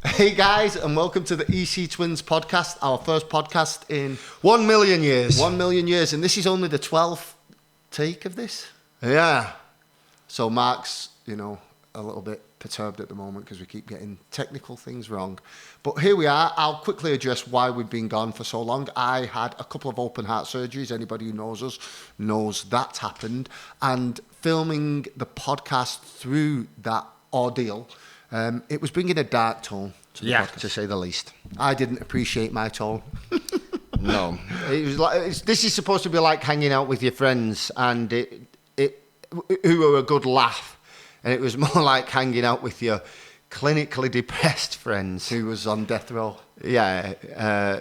Hey guys, and welcome to the EC Twins podcast, our first podcast in 1 million years. 1 million years, and this is only the 12th take of this. Yeah. So Mark's, a little bit perturbed at the moment because we keep getting technical things wrong. But here we are. I'll quickly address why we've been gone for so long. I had a couple of open heart surgeries. Anybody who knows us knows that happened. And filming the podcast through that ordeal, it was bringing a dark tone to the podcast, to say the least. I didn't appreciate my tone. No. It was like, this is supposed to be like hanging out with your friends and who are a good laugh. And it was more like hanging out with your clinically depressed friends. Who was on death row. Yeah.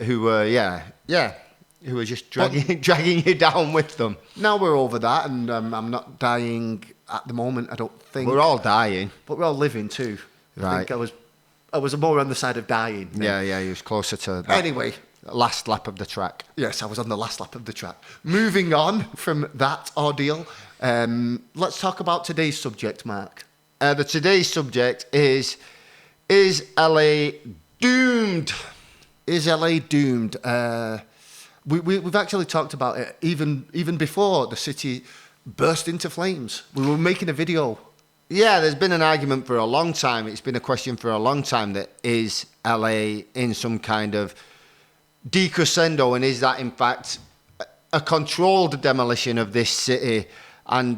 Who were just dragging you down with them. Now we're over that, and I'm not dying at the moment, I don't think. We're all dying. But we're all living too. Right. I think I was more on the side of dying. Yeah, you was closer to that. Anyway. Last lap of the track. Yes, I was on the last lap of the track. Moving on from that ordeal, let's talk about today's subject, Mark. Today's subject is LA doomed? Is LA doomed? We've actually talked about it even before the city burst into flames. We were making a video. Yeah, there's been an argument for a long time. It's been a question for a long time that is LA in some kind of decrescendo, and is that in fact a controlled demolition of this city? And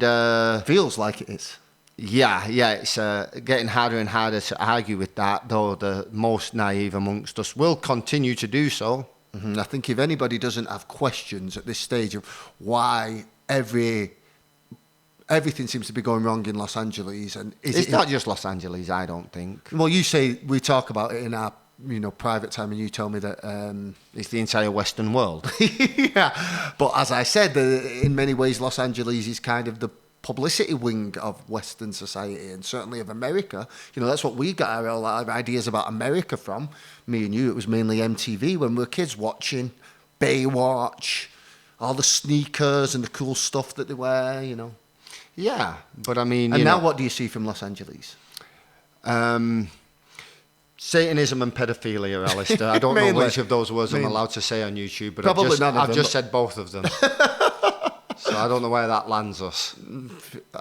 feels like it is. Yeah, it's getting harder and harder to argue with that, though the most naive amongst us will continue to do so. Mm-hmm. I think if anybody doesn't have questions at this stage of why everything seems to be going wrong in Los Angeles, and it's not just Los Angeles, I don't think. Well, you say we talk about it in our private time, and you tell me that it's the entire Western world. Yeah, but as I said, in many ways, Los Angeles is kind of the publicity wing of Western society, and certainly of America. That's what we got our ideas about America from. Me and you, it was mainly MTV when we were kids, watching Baywatch, all the sneakers and the cool stuff that they wear. Yeah, but I mean, and now what do you see from Los Angeles? Satanism and pedophilia, Alistair. I don't know which of those words I'm allowed to say on YouTube, but I've just said both of them. So I don't know where that lands us.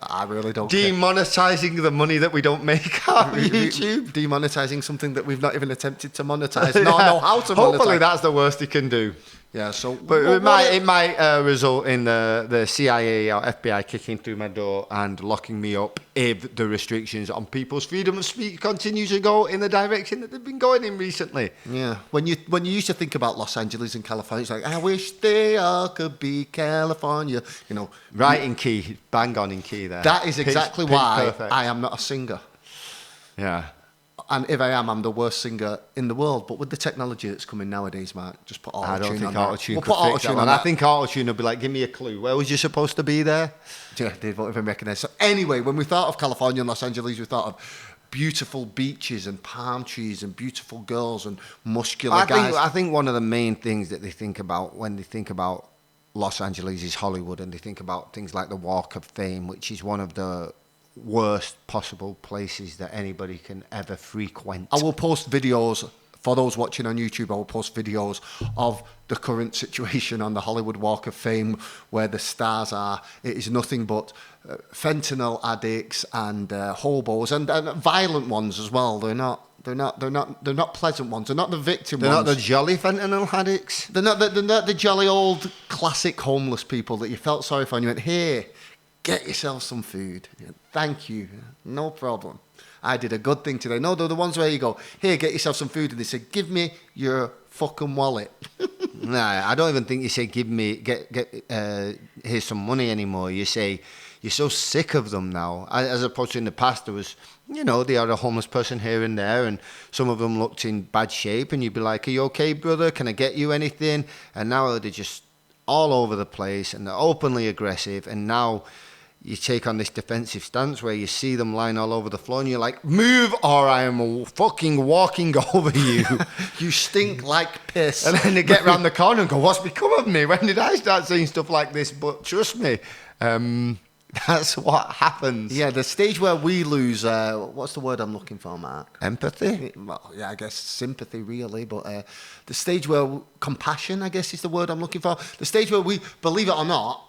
I really don't Demonetizing the money that we don't make on YouTube. Demonetizing something that we've not even attempted to monetize. Not know how to monetize. Hopefully that's the worst he can do. Yeah, so... But it might result in the CIA or FBI kicking through my door and locking me up if the restrictions on people's freedom of speech continue to go in the direction that they've been going in recently. Yeah. When you used to think about Los Angeles and California, it's like, I wish they all could be California. Right in key. Bang on in key there. That is exactly why perfect. I am not a singer. Yeah. And if I am, I'm the worst singer in the world. But with the technology that's coming nowadays, Mark, just put auto-tune on. I don't think auto-tune could put fix that one. I think auto-tune will be like, give me a clue. Where was you supposed to be there? Yeah, they won't even recognise. So anyway, when we thought of California and Los Angeles, we thought of beautiful beaches and palm trees and beautiful girls and muscular guys. I think one of the main things that they think about when they think about Los Angeles is Hollywood, and they think about things like the Walk of Fame, which is one of the worst possible places that anybody can ever frequent. I will post videos for those watching on YouTube. I will post videos of the current situation on the Hollywood Walk of Fame, where the stars are. It is nothing but fentanyl addicts and hobos and violent ones as well. They're not pleasant ones. They're not the victim They're ones. not the jolly fentanyl addicts. They're not the jolly old classic homeless people that you felt sorry for and you went, here, get yourself some food. Thank you. No problem. I did a good thing today. No, they're the ones where you go, here, get yourself some food. And they say, give me your fucking wallet. Nah, I don't even think you say, here's some money anymore. You say, you're so sick of them now. As opposed to in the past, there was, they had a homeless person here and there, and some of them looked in bad shape, and you'd be like, are you okay, brother? Can I get you anything? And now they're just all over the place, and they're openly aggressive, and now you take on this defensive stance where you see them lying all over the floor and you're like, move or I am fucking walking over you. You stink like piss. And then they get round the corner and go, what's become of me? When did I start saying stuff like this? But trust me, That's what happens. Yeah, the stage where we lose, what's the word I'm looking for, Mark? Empathy? Well, yeah, I guess sympathy, really, but the stage where compassion, I guess, is the word I'm looking for. The stage where we, believe it or not,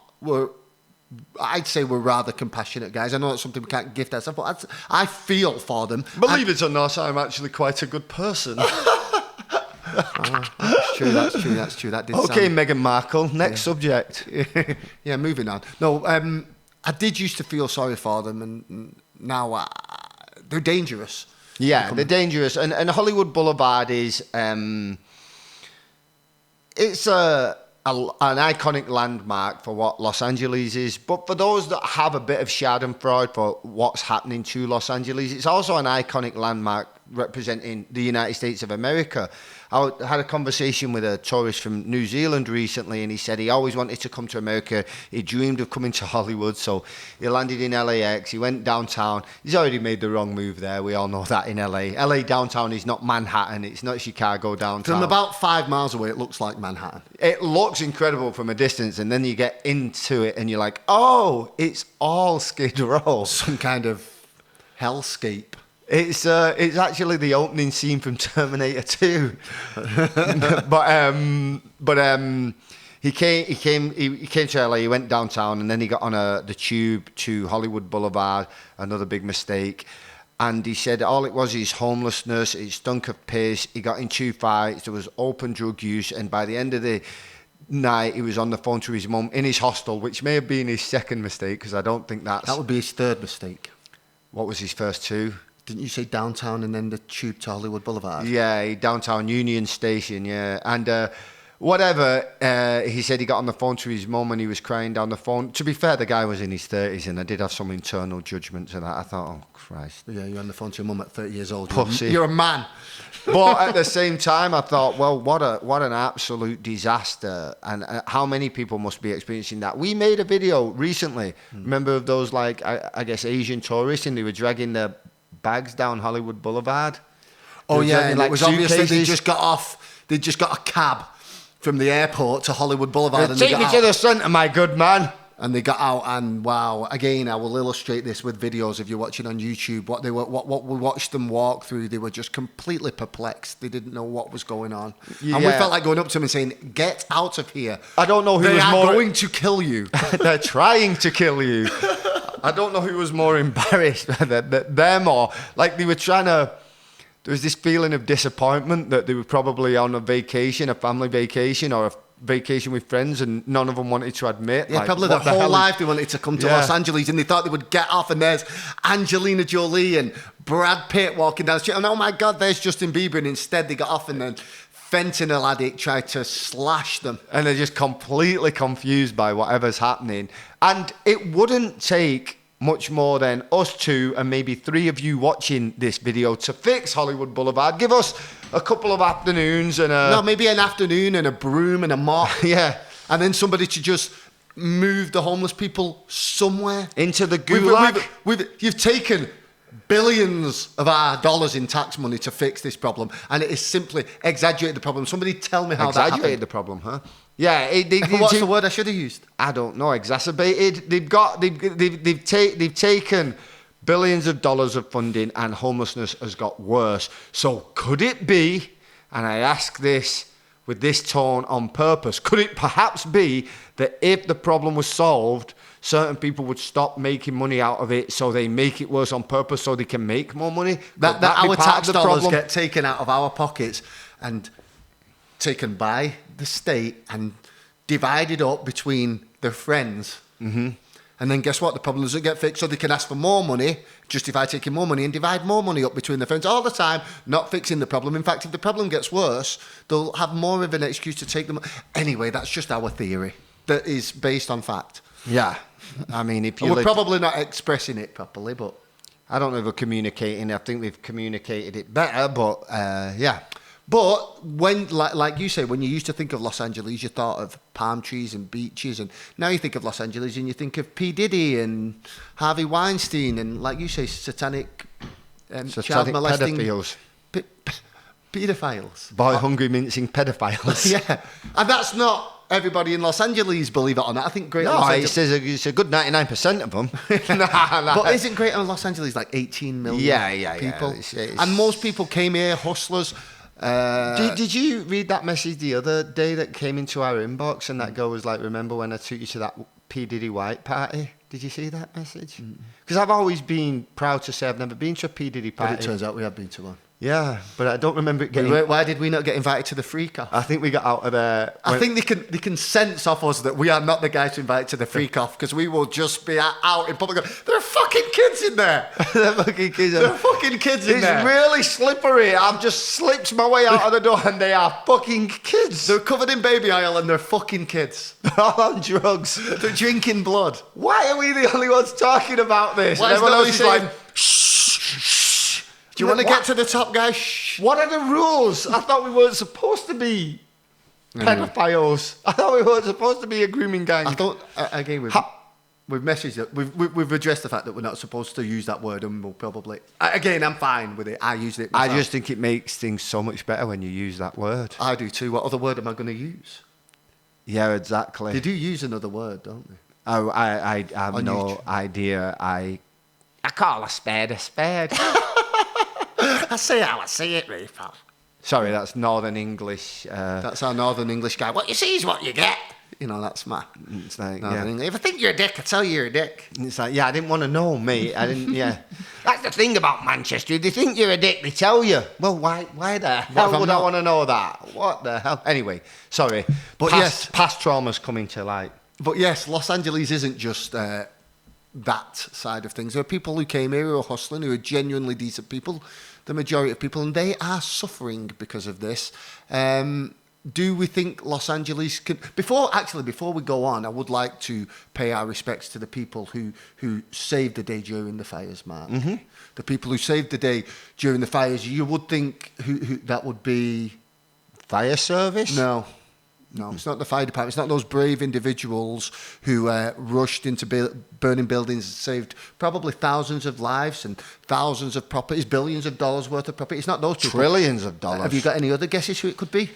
I'd say we're rather compassionate guys. I know that's something we can't gift ourselves, but I feel for them. Believe it or not, I'm actually quite a good person. That's true. That did Okay, sound... Meghan Markle, next subject. Yeah, moving on. No, I did used to feel sorry for them, and now they're dangerous. Yeah, they're dangerous. And Hollywood Boulevard is... it's an iconic landmark for what Los Angeles is. But for those that have a bit of schadenfreude for what's happening to Los Angeles, it's also an iconic landmark representing the United States of America. I had a conversation with a tourist from New Zealand recently, and he said he always wanted to come to America. He dreamed of coming to Hollywood, so he landed in LAX. He went downtown. He's already made the wrong move there. We all know that in LA. LA downtown is not Manhattan. It's not Chicago downtown. From about 5 miles away, it looks like Manhattan. It looks incredible from a distance, and then you get into it, and you're like, oh, it's all Skid Row. Some kind of hellscape. It's actually the opening scene from Terminator 2. but he came to LA. He went downtown, and then he got on the tube to Hollywood Boulevard. Another big mistake. And he said all it was is homelessness. It stunk of piss. He got in 2 fights. There was open drug use, and by the end of the night, he was on the phone to his mum in his hostel, which may have been his second mistake, because I don't think that would be his third mistake. What was his first two? Didn't you say downtown and then the tube to Hollywood Boulevard? Yeah, downtown Union Station, yeah. And he said he got on the phone to his mum and he was crying down the phone. To be fair, the guy was in his 30s, and I did have some internal judgment to that. I thought, oh, Christ. Yeah, you're on the phone to your mum at 30 years old. Pussy. You're a man. But at the same time, I thought, well, what an absolute disaster. And how many people must be experiencing that? We made a video recently, remember, of those, like, I guess, Asian tourists, and they were dragging their bags down Hollywood Boulevard. Oh yeah, and like it was obviously suitcases. they just got a cab from the airport to Hollywood Boulevard, and Take me to the centre, my good man. And they got out, and wow! Again, I will illustrate this with videos if you're watching on YouTube. What we watched them walk through, they were just completely perplexed. They didn't know what was going on, and we felt like going up to them and saying, "Get out of here!" I don't know who they was are more going to kill you. They're trying to kill you. I don't know who was more embarrassed, them or like they were trying to. There was this feeling of disappointment that they were probably on a vacation, a family vacation, or a vacation with friends, and none of them wanted to admit. Yeah, like, probably their whole life they wanted to come to Los Angeles, and they thought they would get off, and there's Angelina Jolie and Brad Pitt walking down the street, and oh my God, there's Justin Bieber, and instead they got off, and then fentanyl addict tried to slash them. And they're just completely confused by whatever's happening. And it wouldn't take much more than us two and maybe 3 of you watching this video to fix Hollywood Boulevard. Give us a couple of afternoons and maybe an afternoon and a broom and a mop. Yeah. And then somebody to just move the homeless people somewhere. Into the gulag. You've taken billions of our dollars in tax money to fix this problem, and it is simply exaggerated the problem. Somebody tell me how that happened. Exaggerated the problem, huh? Yeah. What's the word I should have used? I don't know. Exacerbated. They've taken billions of dollars of funding, and homelessness has got worse. So could it be, and I ask this with this tone on purpose, could it perhaps be that if the problem was solved, certain people would stop making money out of it, so they make it worse on purpose so they can make more money? That our tax dollars get taken out of our pockets and taken by the state and divided up between their friends. Mm-hmm. And then guess what? The problem doesn't get fixed, so they can ask for more money, justify taking more money, and divide more money up between their friends all the time, not fixing the problem. In fact, if the problem gets worse, they'll have more of an excuse to take them. Anyway, that's just our theory that is based on fact. Yeah. I mean, if you... We're probably not expressing it properly, but... I don't know if we're communicating. I think we've communicated it better, but yeah. But when, like you say, when you used to think of Los Angeles, you thought of palm trees and beaches, and now you think of Los Angeles and you think of P. Diddy and Harvey Weinstein and, like you say, satanic child molesting pedophiles. Pedophiles. Boy hungry mincing pedophiles. Yeah, and that's not everybody in Los Angeles, believe it or not. I think Greater No, Los it Angeles... says it's a good 99% of them. Nah. But isn't Greater Los Angeles like 18 million people? It's- And most people came here, hustlers. Did you read that message the other day that came into our inbox, and that girl was like, remember when I took you to that P. Diddy White party? Did you see that message? Because I've always been proud to say I've never been to a P. Diddy party. But it turns out we have been to one. Yeah, but I don't remember it getting... Why did we not get invited to the freak off? I think we got out of there... I think they can sense off us that we are not the guys to invite to the freak off, because we will just be out in public going, there are fucking kids in there. There are fucking kids in there. There are fucking kids in there. It's really slippery. I've just slipped my way out of the door and they are fucking kids. They're covered in baby oil and they're fucking kids. They're all on drugs. They're drinking blood. Why are we the only ones talking about this? Why And is everyone nobody else is saying, like, shh. Do you want to get to the top, guys? Shh. what are the rules? I thought we weren't supposed to be pedophiles. I thought we weren't supposed to be a grooming gang. I thought, again, we've messaged it. We've addressed the fact that we're not supposed to use that word, and we'll probably... Again, I'm fine with it. I used it myself. I just think it makes things so much better when you use that word. I do too. What other word am I going to use? Yeah, exactly. They do use another word, don't they? Oh, I have no idea. I call a spade a spade. I say how I see it, really, pal. Sorry, that's Northern English. That's our Northern English guy. What you see is what you get. You know, that's my It's like, Northern yeah. English. If I think you're a dick, I tell you you're a dick. It's like, yeah, I didn't want to know, mate. I didn't, yeah. That's the thing about Manchester. If they think you're a dick, they tell you. Well, why the hell would I want to know that? What the hell? Anyway, sorry. But past trauma's coming to light. But yes, Los Angeles isn't just that side of things. There are people who came here who are hustling, who are genuinely decent people, the majority of people, and they are suffering because of this. Do we think Los Angeles can... Before we go on, I would like to pay our respects to the people who saved the day during the fires, Mark. Mm-hmm. The people who saved the day during the fires. You would think who that would be... Fire service? No, it's not the fire department. It's not those brave individuals who rushed into burning buildings and saved probably thousands of lives and thousands of properties, billions of dollars worth of property. It's not those people. Trillions of dollars. Have you got any other guesses who it could be?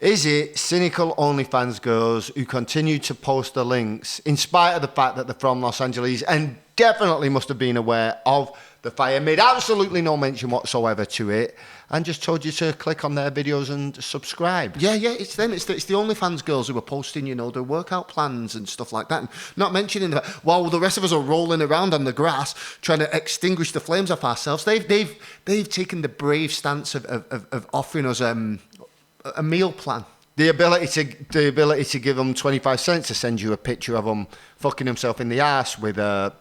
Is it cynical OnlyFans girls who continue to post the links in spite of the fact that they're from Los Angeles and definitely must have been aware of the fire, made absolutely no mention whatsoever to it, and just told you to click on their videos and subscribe? Yeah, it's them. It's the OnlyFans girls who are posting, their workout plans and stuff like that, and not mentioning that while the rest of us are rolling around on the grass trying to extinguish the flames off ourselves, they've taken the brave stance of offering us a meal plan. The ability to give them 25 cents to send you a picture of them fucking himself in the ass with a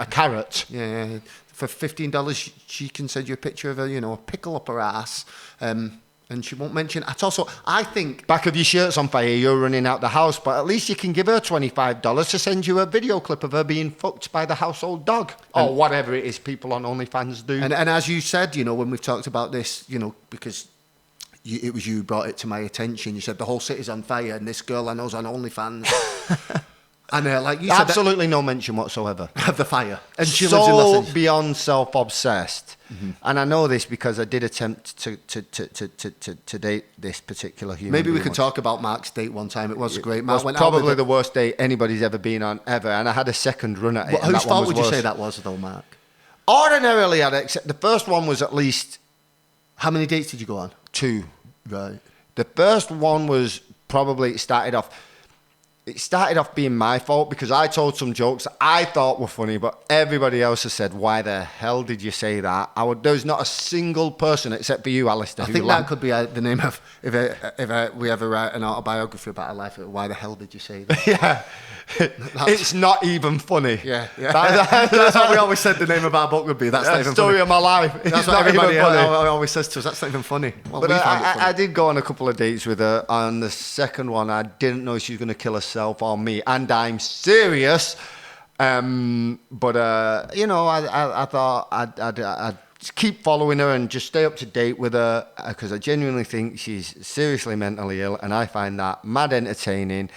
carrot. Yeah. For $15, she can send you a picture of a pickle up her ass, and she won't mention at all. So I think... Back of your shirt's on fire, you're running out the house, but at least you can give her $25 to send you a video clip of her being fucked by the household dog. Or whatever it is people on OnlyFans do. And as you said, when we've talked about this, because... it was you who brought it to my attention. You said the whole city's on fire, and this girl I know's on OnlyFans. And like you said, absolutely no mention whatsoever of the fire. And she lives in Los so Angeles. beyond self-obsessed. Mm-hmm. And I know this because I did attempt to date this particular human. Maybe we could talk about Mark's date one time. It was great. Mark went probably the worst date anybody's ever been on ever, and I had a second run at it. Whose fault would you say that was, though, Mark? Ordinarily, I'd accept. The first one was at least... How many dates did you go on? 2. Right. The first one was probably... It started off being my fault because I told some jokes that I thought were funny, but everybody else has said, why the hell did you say that? There's not a single person except for you, Alistair. I think that could be the name of, if we ever write an autobiography about our life, why the hell did you say that? Yeah. It's not even funny. Yeah. That's what we always said the name of our book would be. That's not even story funny. of my life. That's what everybody always says to us. That's not even funny. Well, but I did go on a couple of dates with her. On the second one, I didn't know she was going to kill herself or me, and I'm serious. I thought I'd keep following her and just stay up to date with her because I genuinely think she's seriously mentally ill, and I find that mad entertaining.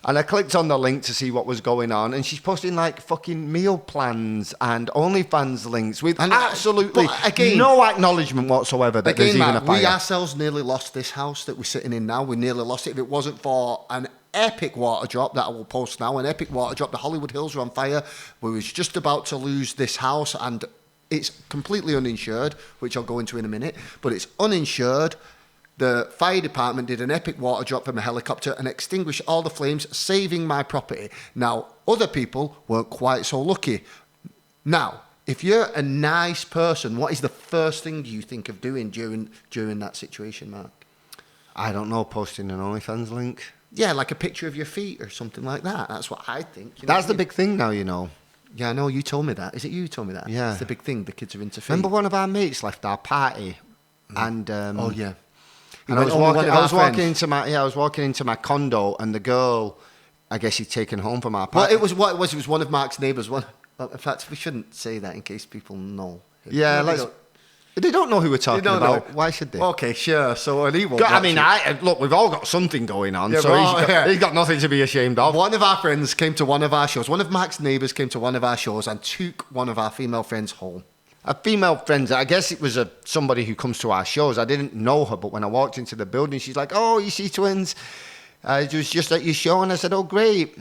And I clicked on the link to see what was going on, and she's posting like fucking meal plans and OnlyFans links with absolutely no acknowledgement whatsoever that there's even a fire. We ourselves nearly lost this house that we're sitting in now. We nearly lost it. If it wasn't for an epic water drop that I will post now, an epic water drop. The Hollywood Hills are on fire. We was just about to lose this house, and it's completely uninsured, which I'll go into in a minute, but it's uninsured. The fire department did an epic water drop from a helicopter and extinguished all the flames, saving my property. Now, other people weren't quite so lucky. Now, if you're a nice person, what is the first thing you think of doing during that situation, Mark? I don't know, posting an OnlyFans link. Yeah, like a picture of your feet or something like that. That's what I think. You know That's the big thing now, you know. Yeah, I know. You told me that. Is it you who told me that? Yeah. It's the big thing. The kids are into feet. Remember one of our mates left our party, and oh yeah. and I was walking into my condo, and the girl, I guess he'd taken home from our Well, party. it was one of Mark's neighbours. Well, in fact, we shouldn't say that in case people know. Yeah, they don't know who we're talking about. Why should they? Okay, sure. So, and he won't. I mean, look, we've all got something going on, Yeah, so he's got nothing to be ashamed of. One of our friends came to one of our shows. One of Mark's neighbours came to one of our shows and took one of our female friends home. A female friend, I guess it was somebody who comes to our shows. I didn't know her, but when I walked into the building, she's like, "Oh, you see twins? It was just at your show." And I said, "Oh, great.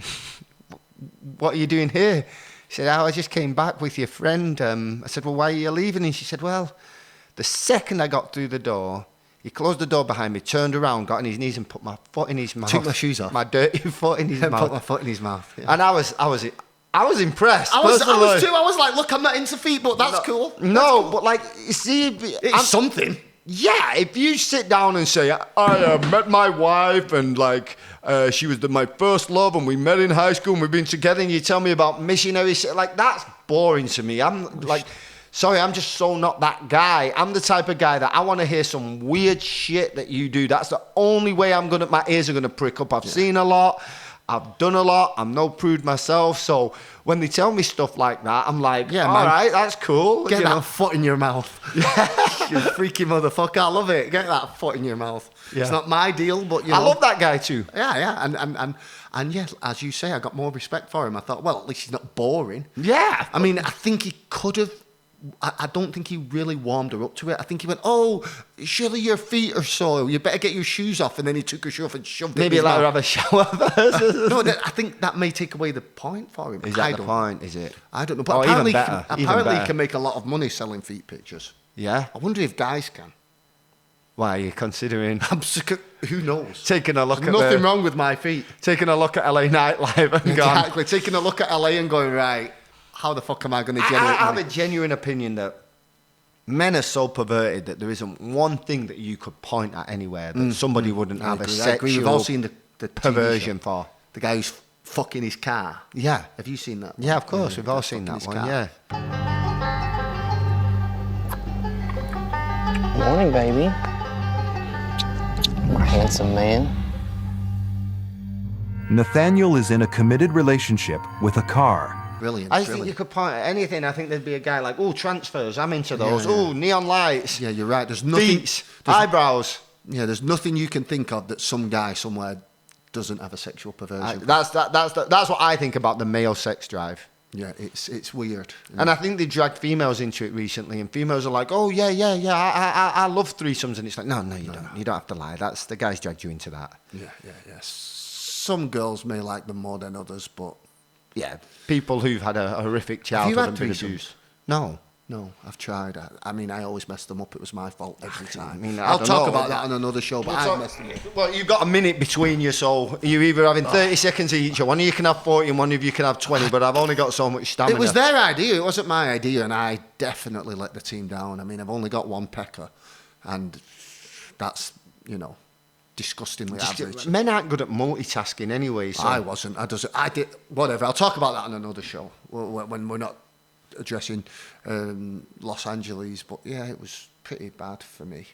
What are you doing here?" She said, "Oh, I just came back with your friend." I said, "Well, why are you leaving?" And she said, "Well, the second I got through the door, he closed the door behind me, turned around, got on his knees and put my foot in his mouth. Took my shoes off. My dirty foot in his mouth. Put my foot in his mouth. Yeah. And I was impressed. I was too. I was like, look, I'm not into feet, but that's cool. No, but like, you see, It's something. Yeah, if you sit down and say, I met my wife and like she was my first love and we met in high school and we've been together, and you tell me about missionary shit, like that's boring to me. I'm like, sorry, I'm just so not that guy. I'm the type of guy that I want to hear some weird shit that you do. That's the only way my ears are gonna prick up. I've seen a lot. I've done a lot. I'm no prude myself. So when they tell me stuff like that, I'm like, yeah, all right, that's cool. Get that foot in your mouth. You freaky motherfucker. I love it. Get that foot in your mouth. Yeah. It's not my deal, but you know. I love that guy too. Yeah. And yeah, as you say, I got more respect for him. I thought, well, at least he's not boring. Yeah. I mean, I think he could have. I don't think he really warmed her up to it. I think he went, oh, surely your feet are soiled. You better get your shoes off. And then he took her shoe off and shoved it in Maybe his let her mouth. have a shower first. No, I think that may take away the point for him. Is that the point, is it? I don't know. But apparently, he better. can make a lot of money selling feet pictures. Yeah? I wonder if guys can. Why are you considering? Who knows? Taking a look There's nothing wrong with my feet. Taking a look at LA nightlife and Exactly. Taking a look at LA and going, right, how the fuck am I going to generate I have money? a genuine opinion that men are so perverted that there isn't one thing that you could point at anywhere that somebody wouldn't have a sexual We've all seen the perversion TV show. for. The guy who's fucking his car. Yeah. Have you seen that one? Yeah, of course. We've all seen that one, yeah. Morning, baby. My handsome man. Nathaniel is in a committed relationship with a car. Brilliant. I think you could point at anything. I think there'd be a guy like, oh, transfers, I'm into those. Oh, neon lights. Yeah, you're right. There's nothing. Feet, eyebrows. Yeah, there's nothing you can think of that some guy somewhere doesn't have a sexual perversion. That's what I think about the male sex drive. Yeah, it's weird. And I think they dragged females into it recently, and females are like, oh, yeah, I love threesomes. And it's like, no, you don't. You don't have to lie. That's the guys dragged you into that. Yeah. Some girls may like them more than others, but... Yeah, people who've had a horrific childhood and been abused. No, I've tried. I mean, I always messed them up. It was my fault every time. I mean, I'll talk about that on another show, but I messed them up. Well, you've got a minute between you, so you're either having 30 seconds each, or one of you can have 40 and one of you can have 20, but I've only got so much stamina. It was their idea. It wasn't my idea, and I definitely let the team down. I mean, I've only got one pecker, and that's, disgustingly average. Men aren't good at multitasking anyway. So. I wasn't. I did. Whatever. I'll talk about that on another show when we're not addressing Los Angeles. But yeah, it was pretty bad for me.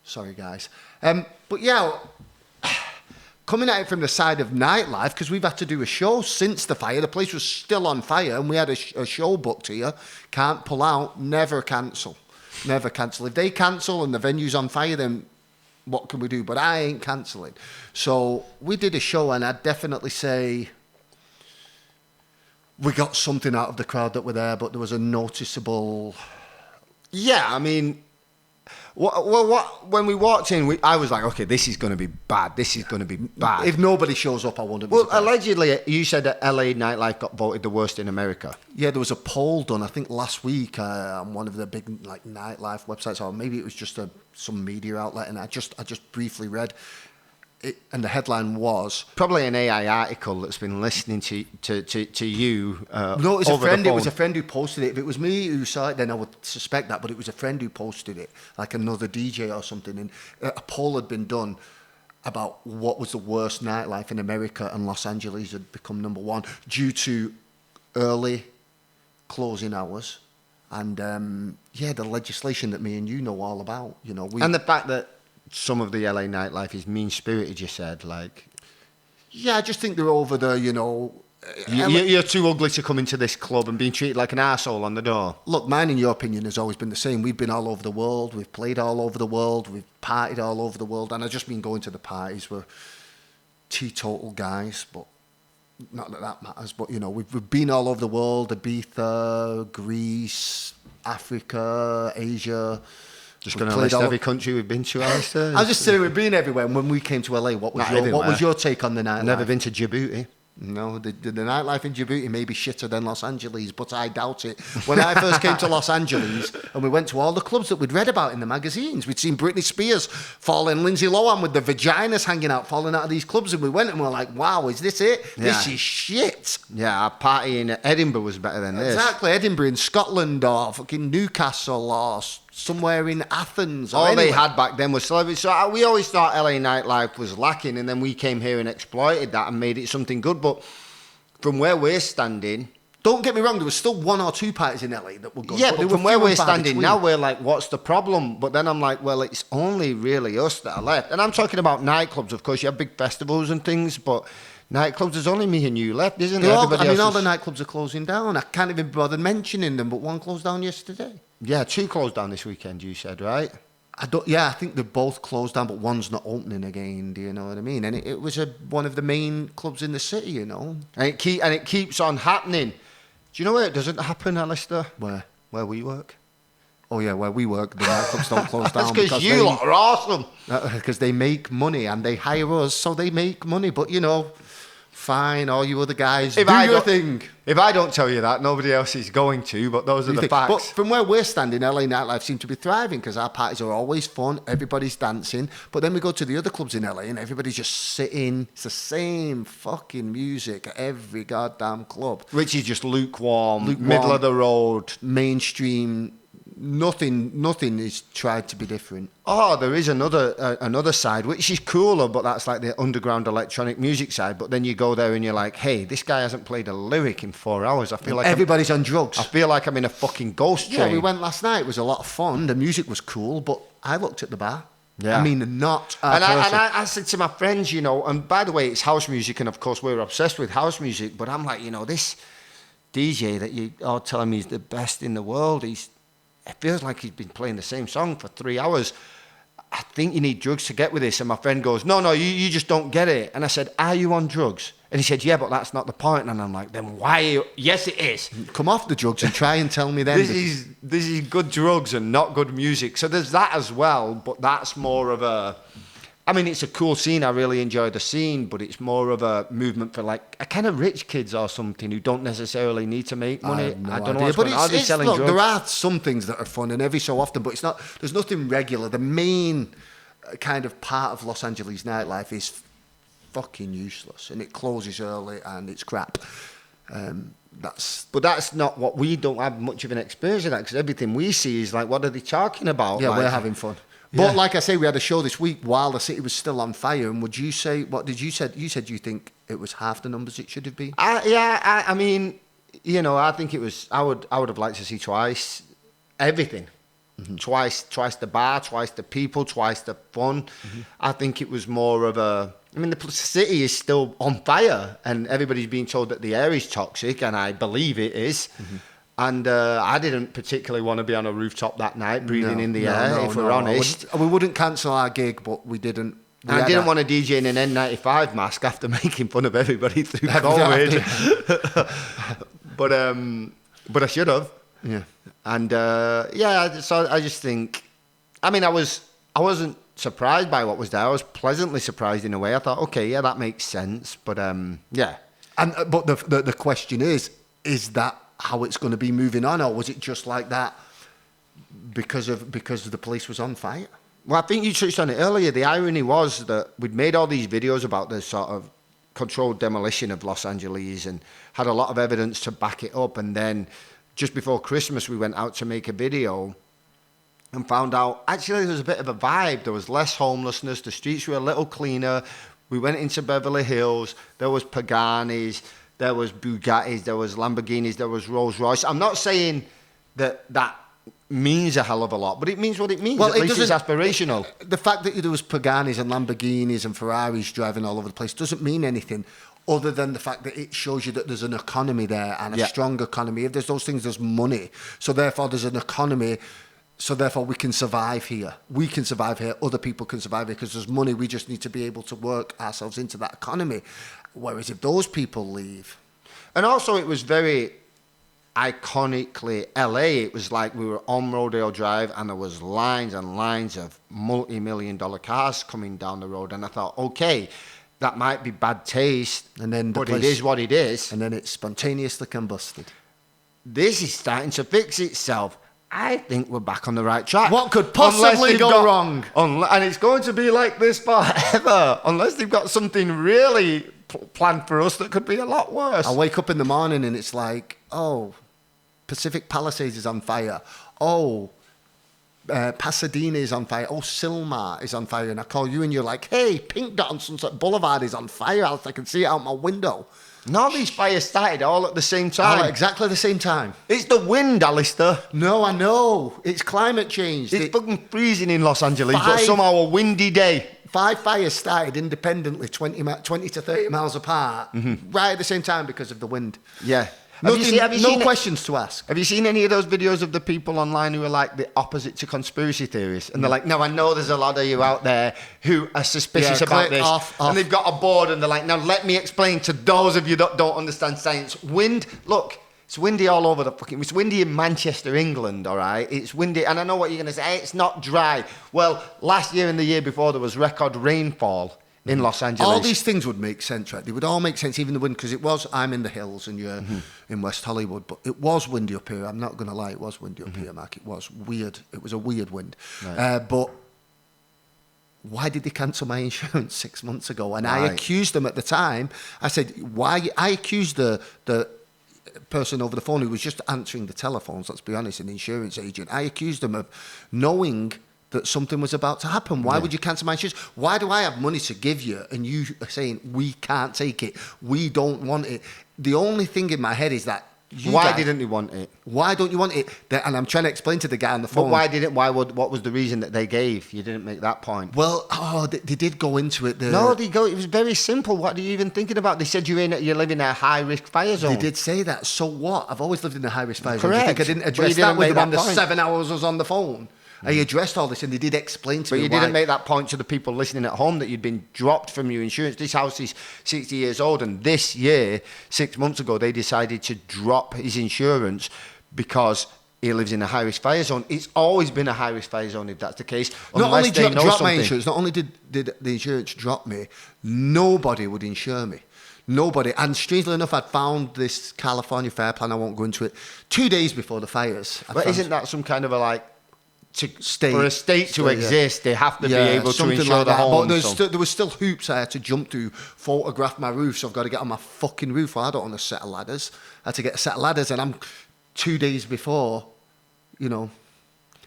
Sorry, guys. But yeah, coming at it from the side of nightlife, because we've had to do a show since the fire. The place was still on fire, and we had a show booked here. Can't pull out. Never cancel. Never cancel. If they cancel and the venue's on fire, then what can we do? But I ain't cancelling. So we did a show, and I'd definitely say we got something out of the crowd that were there, but there was a noticeable... Yeah, I mean, When we walked in, I was like, okay, this is going to be bad. This is going to be bad. If nobody shows up, I wouldn't be Well, surprised. allegedly, you said that LA nightlife got voted the worst in America. Yeah, there was a poll done, I think last week, on one of the big like nightlife websites, or maybe it was just some media outlet, and I just briefly read it, and the headline was Probably an AI article that's been listening to you. no, it was a over the friend. It was phone. a friend who posted it. If it was me who saw it, then I would suspect that. But it was a friend who posted it, like another DJ or something. And a poll had been done about what was the worst nightlife in America, and Los Angeles had become number one due to early closing hours and the legislation that me and you know all about. You know, And the fact that some of the LA nightlife is mean-spirited, you said, like... Yeah, I just think they're over the, you know... You're too ugly to come into this club and being treated like an arsehole on the door. Look, mine and your opinion has always been the same. We've been all over the world. We've played all over the world. We've partied all over the world. And I just mean going to the parties. We're teetotal guys, but not that matters. But, you know, we've been all over the world. Ibiza, Greece, Africa, Asia... Just going to list every country we've been to, Alistair. I was just saying we've been everywhere. And when we came to LA, what was your take on the nightlife? Never been to Djibouti. No, the nightlife in Djibouti may be shitter than Los Angeles, but I doubt it. When I first came to Los Angeles and we went to all the clubs that we'd read about in the magazines, we'd seen Britney Spears falling, Lindsay Lohan with the vaginas hanging out, falling out of these clubs, and we went and we were like, wow, is this it? Yeah. This is shit. Yeah, our party in Edinburgh was better than this. Exactly, Edinburgh in Scotland or fucking Newcastle or somewhere in Athens. Or All they anywhere. had back then was celebrities. So we always thought LA nightlife was lacking, and then we came here and exploited that and made it something good. But from where we're standing... Don't get me wrong, there was still one or two parties in LA that were good. Yeah, they but were from where few we're and far standing between. now, we're like, what's the problem? But then I'm like, well, it's only really us that are left. And I'm talking about nightclubs. Of course, you have big festivals and things, but nightclubs, there's only me and you left, isn't there? All Everybody the else is- nightclubs are closing down. I can't even bother mentioning them, but one closed down yesterday. Yeah, 2 closed down this weekend, you said, right? I think they're both closed down, but one's not opening again. Do you know what I mean? And it was one of the main clubs in the city, you know. And it keeps on happening. Do you know where it doesn't happen, Alistair? Where? Where we work. Oh yeah, where we work, the nightclubs don't close down. That's because you lot are awesome. Because they make money and they hire us, so they make money. But you know, fine, all you other guys, do your thing. If I don't tell you that, nobody else is going to, but those are the But facts. from where we're standing, LA nightlife seems to be thriving because our parties are always fun, everybody's dancing. But then we go to the other clubs in LA and everybody's just sitting. It's the same fucking music at every goddamn club. Which is just lukewarm, middle of the road. Mainstream. Nothing is tried to be different. Oh, there is another side, which is cooler, but that's like the underground electronic music side. But then you go there and you're like, hey, this guy hasn't played a lyric in 4 hours. I feel like Everybody's on drugs. I feel like I'm in a fucking ghost train. Yeah, we went last night. It was a lot of fun. The music was cool, but I looked at the bar. Yeah. I mean, not a And person. I said to my friends, you know, and by the way, it's house music, and of course we're obsessed with house music, but I'm like, you know, this DJ that you are telling me is the best in the world, it feels like he's been playing the same song for 3 hours. I think you need drugs to get with this. And my friend goes, no, you just don't get it. And I said, are you on drugs? And he said, yeah, but that's not the point. And I'm like, then why are you? Yes, it is. Come off the drugs and try and tell me then. This is good drugs and not good music. So there's that as well, but that's more of a... I mean, it's a cool scene. I really enjoy the scene, but it's more of a movement for like a kind of rich kids or something who don't necessarily need to make money. I don't know what's going on. Are they selling drugs? There are some things that are fun, and every so often, but it's not. There's nothing regular. The main kind of part of Los Angeles nightlife is fucking useless, and it closes early, and it's crap. But that's not what we don't have much of an experience of that, because everything we see is like, what are they talking about? Yeah, like, we're having fun. Yeah. But like I say, we had a show this week while the city was still on fire. And would you say, what did you said? You said you think it was half the numbers it should have been? I mean, you know, I think it was, I would have liked to see twice everything. Mm-hmm. Twice the bar, twice the people, twice the fun. Mm-hmm. I think it was more of a, I mean, the city is still on fire and everybody's being told that the air is toxic, and I believe it is. Mm-hmm. And I didn't particularly want to be on a rooftop that night, breathing in the air, if we're honest. We wouldn't cancel our gig, but we didn't. I didn't want to DJ in an N95 mask after making fun of everybody through COVID. But I should have. Yeah. And so I just think I mean, I wasn't surprised by what was there. I was pleasantly surprised in a way. I thought, okay, yeah, that makes sense. But yeah. And but the question is that how it's going to be moving on, or was it just like that because the police was on fire? Well, I think you touched on it earlier. The irony was that we'd made all these videos about the sort of controlled demolition of Los Angeles and had a lot of evidence to back it up. And then just before Christmas, we went out to make a video and found out actually there was a bit of a vibe. There was less homelessness. The streets were a little cleaner. We went into Beverly Hills. There was Paganis. There was Bugattis. There was Lamborghinis. There was Rolls Royce. I'm not saying that means a hell of a lot, but it means what it means. Well, at least it's aspirational. The fact that there was Paganis and Lamborghinis and Ferraris driving all over the place doesn't mean anything other than the fact that it shows you that there's an economy there and a strong economy. If there's those things, there's money. So therefore, there's an economy. So therefore, we can survive here. We can survive here. Other people can survive here because there's money. We just need to be able to work ourselves into that economy. Whereas if those people leave... And also, it was very... iconically LA. It was like we were on Rodeo Drive and there was lines and lines of multi-million-dollar cars coming down the road, and I thought, okay, that might be bad taste, and then but it is what it is. And then it's spontaneously combusted. This is starting to fix itself. I think we're back on the right track. What could possibly go wrong? And it's going to be like this forever, unless they've got something really planned for us that could be a lot worse. I wake up in the morning and it's like, oh, Pacific Palisades is on fire. Oh, Pasadena is on fire. Oh, Silmar is on fire. And I call you and you're like, hey, Pink Dot on Sunset Boulevard is on fire. I can see it out my window. No, these fires started all at the same time. All at exactly the same time. It's the wind, Alistair. No, I know. It's climate change. It's fucking freezing in Los Angeles, but somehow a windy day. 5 fires started independently, 20 to 30 miles apart, right at the same time because of the wind. Yeah. No questions to ask. Have you seen any of those videos of the people online who are like the opposite to conspiracy theorists? And they're like, no, I know there's a lot of you out there who are suspicious about this. Off. And they've got a board and they're like, now let me explain to those of you that don't understand science. Wind, look, it's windy all over it's windy in Manchester, England, all right? It's windy, and I know what you're going to say, it's not dry. Well, last year and the year before, there was record rainfall in Los Angeles. All these things would make sense, right? They would all make sense, even the wind, because I'm in the hills and you're in West Hollywood, but it was windy up here. I'm not going to lie, it was windy up here, Mark. It was weird. It was a weird wind. Right. But why did they cancel my insurance 6 months ago? And I accused them at the time. I said, why? I accused the person over the phone who was just answering the telephones, let's be honest, an insurance agent. I accused them of knowing that something was about to happen. Why would you cancel my insurance? Why do I have money to give you and you are saying we can't take it, we don't want it? The only thing in my head is that why didn't you want it? Why don't you want it? And I'm trying to explain to the guy on the phone. But what was the reason that they gave? You didn't make that point. Well, they did go into it. It was very simple. What are you even thinking about? They said you live in a high-risk fire zone. They did say that. So what? I've always lived in a high-risk fire zone. Correct. Do you think I didn't address that with them on the 7 hours I was on the phone? I addressed all this and they did explain to me why. But you didn't make that point to the people listening at home that you'd been dropped from your insurance. This house is 60 years old, and this year, 6 months ago, they decided to drop his insurance because he lives in a high-risk fire zone. It's always been a high-risk fire zone if that's the case. Not only drop my insurance, not only did the insurance drop me, nobody would insure me. Nobody. And strangely enough, I'd found this California Fair Plan, I won't go into it, 2 days before the fires. But isn't that some kind of for a state to exist, they have to be able to insure like the home. But there was still hoops I had to jump through, photograph my roof, so I've got to get on my fucking roof. Well, I don't own a set of ladders. I had to get a set of ladders, and I'm 2 days before, 2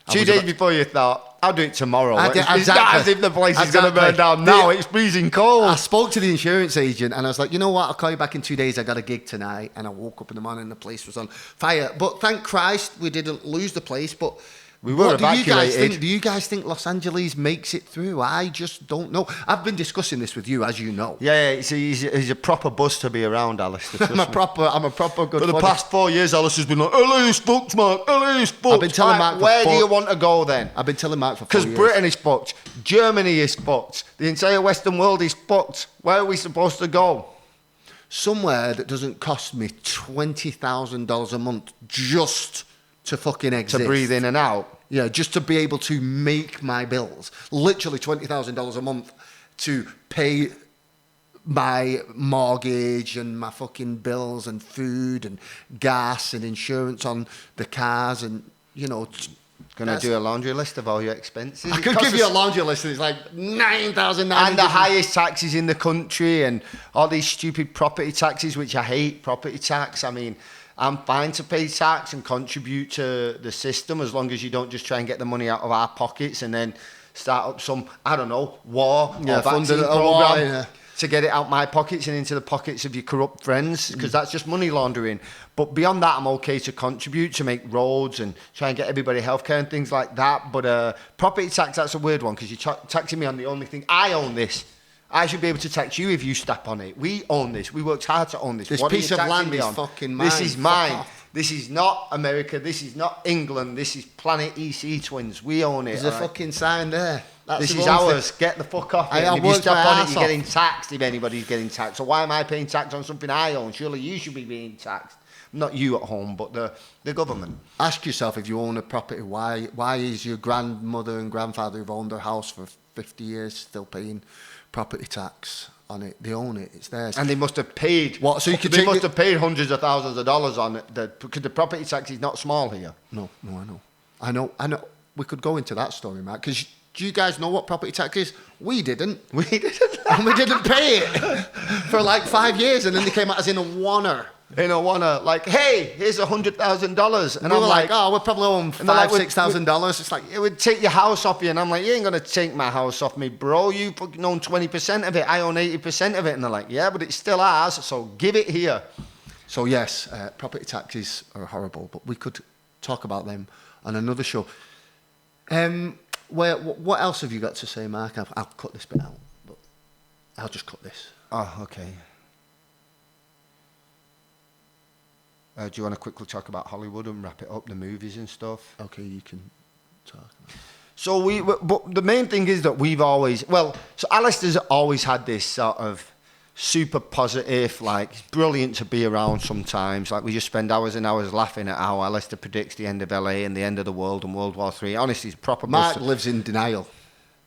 days before you thought, I'll do it tomorrow. It's not as if the place is going to burn down now. It's freezing cold. I spoke to the insurance agent, and I was like, you know what? I'll call you back in 2 days. I got a gig tonight. And I woke up in the morning, and the place was on fire. But thank Christ we didn't lose the place. But we were evacuated. Do you guys think Los Angeles makes it through? I just don't know. I've been discussing this with you, as you know. Yeah, he's a proper buzz to be around, Alistair. I'm a proper good. For the past 4 years, Alistair's been like, LA is fucked, Mark. LA is fucked. I've been telling Mark. Where do you want to go then? I've been telling Mark for 4 years. Because Britain is fucked. Germany is fucked. The entire Western world is fucked. Where are we supposed to go? Somewhere that doesn't cost me $20,000 a month just to fucking exist. To breathe in and out. Yeah, just to be able to make my bills. Literally $20,000 a month to pay my mortgage and my fucking bills and food and gas and insurance on the cars and, you know... Gonna do a laundry list of all your expenses. I could give you a laundry list and it's like 9,900. And the highest taxes in the country and all these stupid property taxes, which I hate, property tax. I mean, I'm fine to pay tax and contribute to the system as long as you don't just try and get the money out of our pockets and then start up some, I don't know, war or vaccine program to get it out my pockets and into the pockets of your corrupt friends, because that's just money laundering. But beyond that, I'm okay to contribute to make roads and try and get everybody healthcare and things like that. But property tax, that's a weird one, because you're taxing me on the only thing. I own this. I should be able to tax you if you step on it. We own this. We worked hard to own this. This what piece of land is fucking mine. This is mine. This is not America. This is not England. This is Planet EC Twins. We own it. There's a fucking sign there. That's this is ours. Get the fuck off it. If you step on it, you're getting taxed if anybody's getting taxed. So why am I paying tax on something I own? Surely you should be being taxed. Not you at home, but the government. Ask yourself, if you own a property, why is your grandmother and grandfather who've owned their house for 50 years still paying property tax on it? They own it. It's theirs. And they must have paid. What? So you could they must have paid hundreds of thousands of dollars on it. Because the property tax is not small here. No, I know. We could go into that story, Matt, because do you guys know what property tax is? We didn't. We didn't. And we didn't pay it for like 5 years, and then they came at us in a wanner. Like, hey, here's $100,000. And I'm like, oh, we're probably own $6,000. It's like, it would take your house off you. And I'm like, you ain't going to take my house off me, bro. You fucking own 20% of it. I own 80% of it. And they're like, yeah, but it's still ours, so give it here. So, yes, property taxes are horrible, but we could talk about them on another show. What else have you got to say, Mark? I'll cut this bit out, but I'll just cut this. Oh, okay. Do you want to quickly talk about Hollywood and wrap it up, the movies and stuff? Okay, you can talk. So but the main thing is that we've always, so Alistair's always had this sort of super positive, like, brilliant to be around sometimes. Like, we just spend hours and hours laughing at how Alistair predicts the end of LA and the end of the world and World War III. Honestly, it's proper. Mark lives in denial.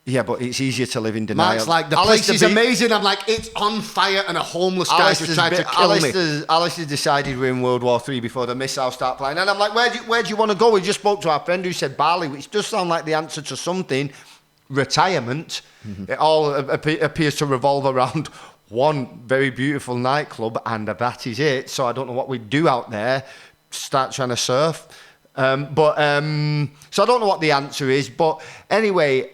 Yeah, but it's easier to live in denial. Mark's like, the place is amazing. I'm like, it's on fire and a homeless guy just tried to kill me. Alistair decided we're in World War III before the missiles start flying. And I'm like, where do you want to go? We just spoke to our friend who said Bali, which does sound like the answer to something. Retirement. Mm-hmm. It all appears to revolve around one very beautiful nightclub, and that is it. So I don't know what we'd do out there. Start trying to surf. So I don't know what the answer is. But anyway,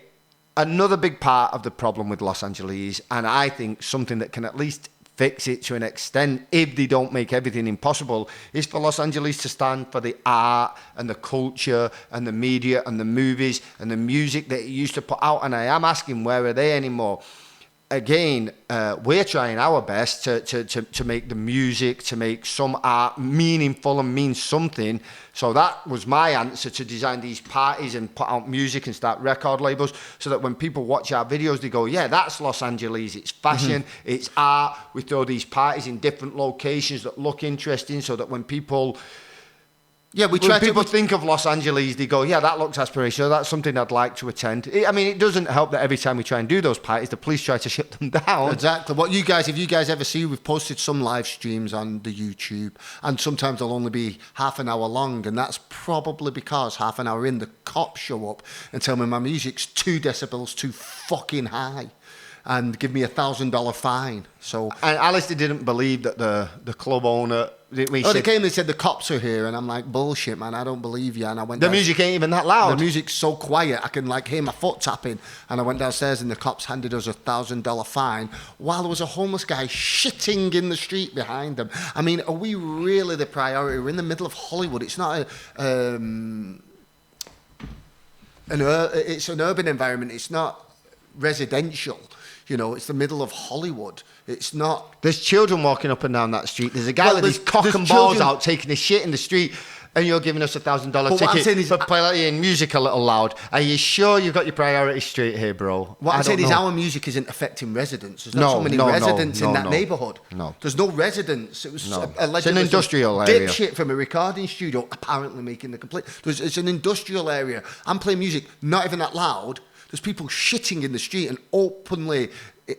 another big part of the problem with Los Angeles, and I think something that can at least fix it to an extent, if they don't make everything impossible, is for Los Angeles to stand for the art and the culture and the media and the movies and the music that it used to put out. And I am asking, where are they anymore? Again, we're trying our best to make the music, to make some art meaningful and mean something. So that was my answer, to design these parties and put out music and start record labels, so that when people watch our videos, they go, yeah, that's Los Angeles. It's fashion, it's art. We throw these parties in different locations that look interesting, so that when people... Yeah, when people think of Los Angeles, they go, yeah, that looks aspirational. That's something I'd like to attend. I mean, it doesn't help that every time we try and do those parties, the police try to shut them down. Exactly. If you guys ever see, we've posted some live streams on the YouTube, and sometimes they'll only be half an hour long, and that's probably because half an hour in, the cops show up and tell me my music's 2 decibels too fucking high, and give me $1,000 fine. So, and Alistair didn't believe that the club owner... they came and they said the cops are here, and I'm like, bullshit, man, I don't believe you. And I went. The music ain't even that loud. The music's so quiet, I can like hear my foot tapping. And I went downstairs, and the cops handed us $1,000 fine while there was a homeless guy shitting in the street behind them. I mean, are we really the priority? We're in the middle of Hollywood. It's not it's an urban environment. It's not residential. You know, it's the middle of Hollywood. It's not... There's children walking up and down that street. There's a guy with his cock and balls out taking a shit in the street. and you're giving us $1,000 what I'm ticket saying is- for playing music a little loud. Are you sure you've got your priorities straight here, bro? What I'm I saying don't is know. our music isn't affecting residents. There's not so many residents in that neighbourhood. No. There's no residents. It was No. allegedly It's an industrial area. dipshit from a recording studio apparently making the complaint. It's an industrial area. I'm playing music, not even that loud. There's people shitting in the street and openly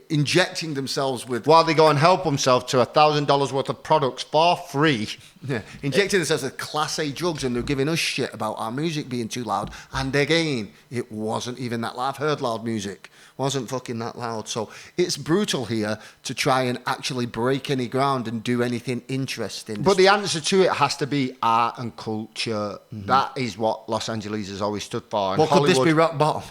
injecting themselves with... While they go and help themselves to $1,000 worth of products for free. Yeah, injecting themselves with Class A drugs, and they're giving us shit about our music being too loud. And again, it wasn't even that loud. I've heard loud music. Wasn't fucking that loud. So it's brutal here to try and actually break any ground and do anything interesting. But the answer to it has to be art and culture. That is what Los Angeles has always stood for. And Well, could this Hollywood- be rock bottom?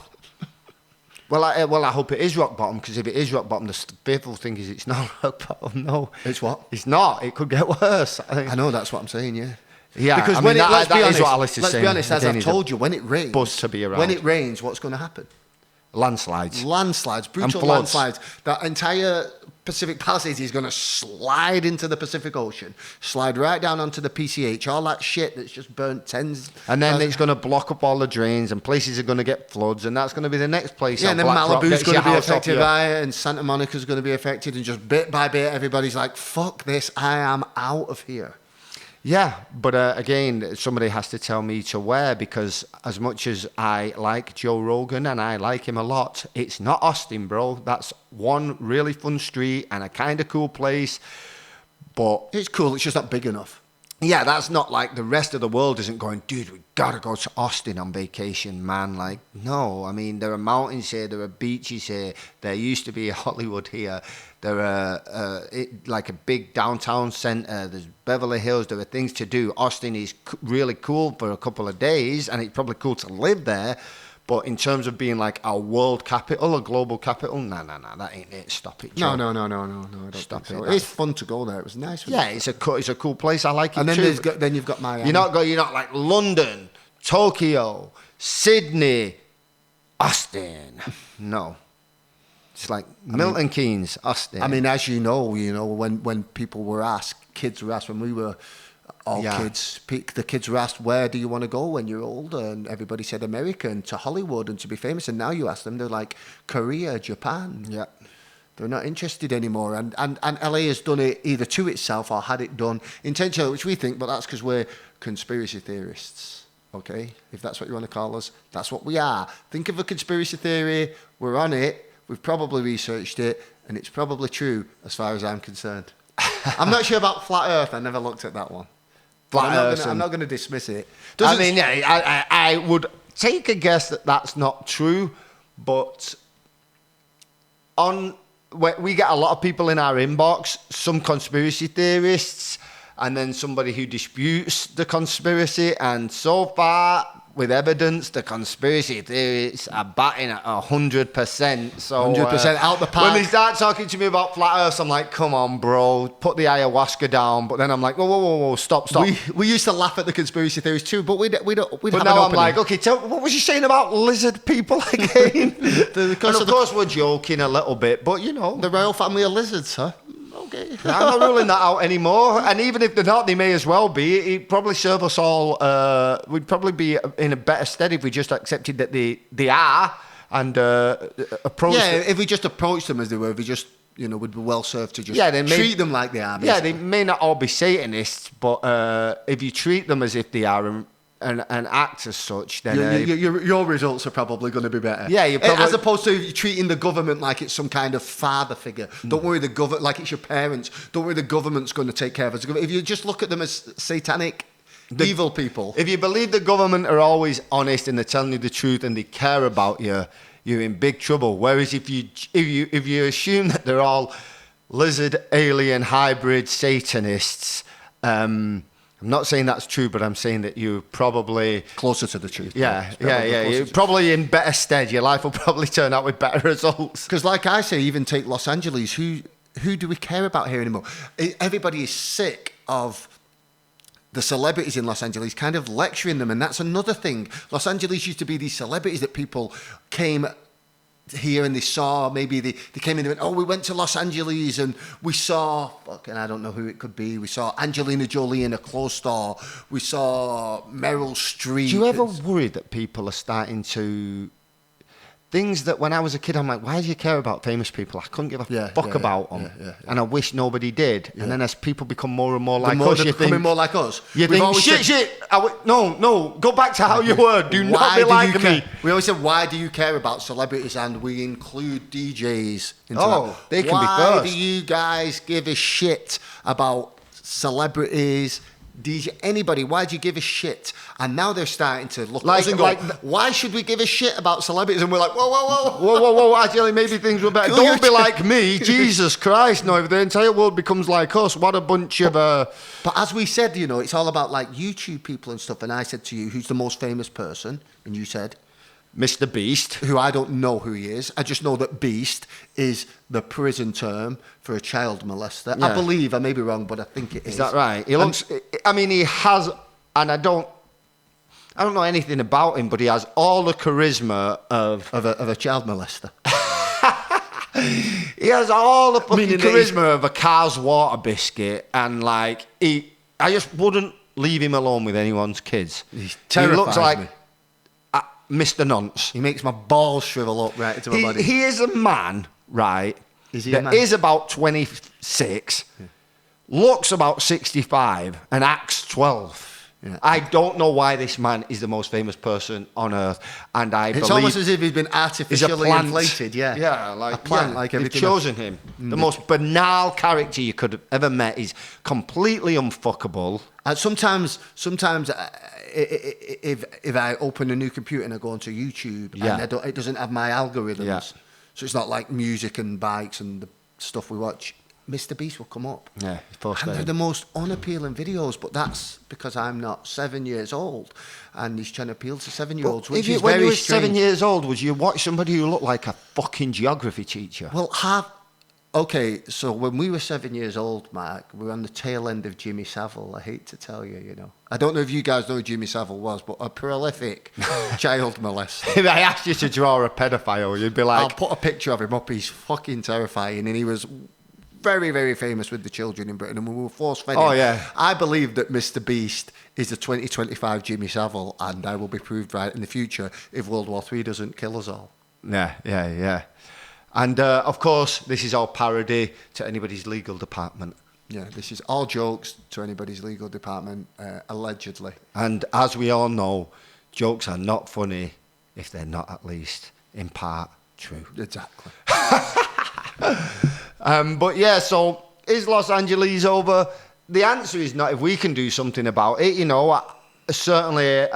Well, I hope it is rock bottom, because if it is rock bottom, the fearful thing is it's not rock bottom. No, It's what? It's not. It could get worse. I think. I know, that's what I'm saying, yeah. Yeah, Because I when mean, it, let's that be is honest, what Alice is let's saying. be honest, as Again, I've he's a told you, when it rains, buzz to be around. when it rains, what's going to happen? Landslides. Landslides, brutal floods. landslides. That entire Pacific Palisades is going to slide into the Pacific Ocean, slide right down onto the PCH, all that shit that's just burnt tens. And then it's going to block up all the drains, and places are going to get floods, and that's going to be the next place. Yeah, how and then BlackRock Malibu's gets going your to be house off affected you. by it, and Santa Monica's going to be affected, and just bit by bit, everybody's like, fuck this, I am out of here. Yeah, but again, somebody has to tell me to where, because as much as I like Joe Rogan and I like him a lot, it's not Austin, bro. That's one really fun street and a kind of cool place, but It's cool, it's just not big enough. yeah, that's not like the rest of the world isn't going, dude, we gotta go to Austin on vacation, man. Like, no, I mean, there are mountains here, there are beaches here, there used to be a Hollywood here, there are like a big downtown center, there's Beverly Hills, there are things to do. Austin is really cool for a couple of days, and it's probably cool to live there. But in terms of being like a world capital, a global capital, nah, that ain't it. Stop it, Joe. No, I don't Stop think so. it. It's fun to go there, it was nice. Yeah, it's a cool place. I like it And then, too. then you've got Miami. You're not like London, Tokyo, Sydney, Austin. No. It's like Milton Keynes, Austin. I mean, as you know, when people were asked, kids were asked, when we were all Yeah. kids, the kids were asked, where do you want to go when you're older? And everybody said America and to Hollywood and to be famous. And now you ask them, they're like Korea, Japan. Yeah. They're not interested anymore. And LA has done it either to itself or had it done intentionally, which we think, but that's because we're conspiracy theorists. Okay? If that's what you want to call us, that's what we are. Think of a conspiracy theory, we're on it, we've probably researched it, and it's probably true as far as I'm concerned. I'm not sure about Flat Earth, I never looked at that one. Flat Earth. I'm not going to dismiss it. I mean, yeah, I would take a guess that that's not true, but we get a lot of people in our inbox, some conspiracy theorists, and then somebody who disputes the conspiracy, and so far, with evidence, the conspiracy theories are batting at 100%. So 100% out the park. When they start talking to me about flat Earth, I'm like, come on, bro, put the ayahuasca down. But then I'm like, whoa, stop. We used to laugh at the conspiracy theories too, but we'd But have now an I'm like, okay, what was you saying about lizard people again? And of course we're joking a little bit, but you know. the royal family of lizards, huh? Okay. I'm not ruling that out anymore. And even if they're not, they may as well be. It'd probably serve us all. We'd probably be in a better stead if we just accepted that they are and approach Yeah, them. if we just approached them as they were, if we just, would be well served to just they may, treat them like they are. Yeah, Basically. they may not all be Satanists, but if you treat them as if they are and act as such, then Your results are probably going to be better. Yeah, you're probably- as opposed to treating the government like it's some kind of father figure. Don't worry, the government like it's your parents. Don't worry, the government's going to take care of us. If you just look at them as satanic, evil people. if you believe the government are always honest and they're telling you the truth and they care about you, you're in big trouble. Whereas if you assume that they're all lizard, alien, hybrid Satanists, I'm not saying that's true, but I'm saying that you're probably Closer to the truth. yeah. You're probably in better stead. Your life will probably turn out with better results. Because, like I say, even take Los Angeles. Who do we care about here anymore? Everybody is sick of the celebrities in Los Angeles kind of lecturing them, and that's another thing. Los Angeles used to be these celebrities that people came here and they saw, maybe they came in and went, oh, we went to Los Angeles and we saw, fucking, I don't know who it could be. We saw Angelina Jolie in a clothes store. We saw Meryl Streep. Do you ever worry that people are starting to... Things that when I was a kid, I'm like, why do you care about famous people? I couldn't give a fuck about them. Yeah. And I wish nobody did. Yeah. And then as people become more and more like us, you becoming more like us. You think, shit. No, go back to how you were. Do not be like me. We always said, why do you care about celebrities? And we include DJs into that. They can be Why first. do you guys give a shit about celebrities, DJ, anybody? Why do you give a shit? And now they're starting to look at us and go, why should we give a shit about celebrities? And we're like, whoa. Actually, maybe things were better. Don't be like me. Jesus Christ. No, if the entire world becomes like us, what a bunch of... But as we said, you know, it's all about like YouTube people and stuff. And I said to you, who's the most famous person? And you said... Mr. Beast. Who I don't know who he is. I just know that Beast is the prison term for a child molester. Yeah. I believe, I may be wrong, but I think it is. Is that right? He looks... I mean, he has... And I don't know anything about him, but he has all the charisma of a child molester. He has all the fucking charisma of a Carl's water biscuit, and like I just wouldn't leave him alone with anyone's kids. He looks like me. Mr. Nonce. He makes my balls shrivel up right into my body. He is a man, right? Is he a man? Is about 26, looks about 65, and acts 12. Yeah. I don't know why this man is the most famous person on earth, and it's almost as if he's been artificially inflated. Yeah, like a plant, like everything. They've chosen him. The most banal character you could have ever met. He's completely unfuckable. And sometimes, if I open a new computer and I go onto YouTube, and it doesn't have my algorithms, so it's not like music and bikes and the stuff we watch. Mr. Beast will come up. Yeah, and they're the most unappealing videos, but that's because I'm not 7 years old, and he's trying to appeal to 7-year-olds, which is when very you were strange. 7 years old, would you watch somebody who looked like a fucking geography teacher? Well, okay, so when we were 7 years old, Mark, we were on the tail end of Jimmy Savile. I hate to tell you, you know. I don't know if you guys know who Jimmy Savile was, but a prolific child molester. If I asked you to draw a pedophile, you'd be like... I'll put a picture of him up. He's fucking terrifying, and he was... very, very famous with the children in Britain, and we were force-fed him. Oh, yeah. I believe that Mr. Beast is the 2025 Jimmy Savile, and I will be proved right in the future if World War III doesn't kill us all. Yeah. And, of course, this is all parody to anybody's legal department. Yeah, this is all jokes to anybody's legal department, allegedly. And as we all know, jokes are not funny if they're not at least, in part, true. Exactly. But yeah, so is Los Angeles over? The answer is not. If we can do something about it, you know, certainly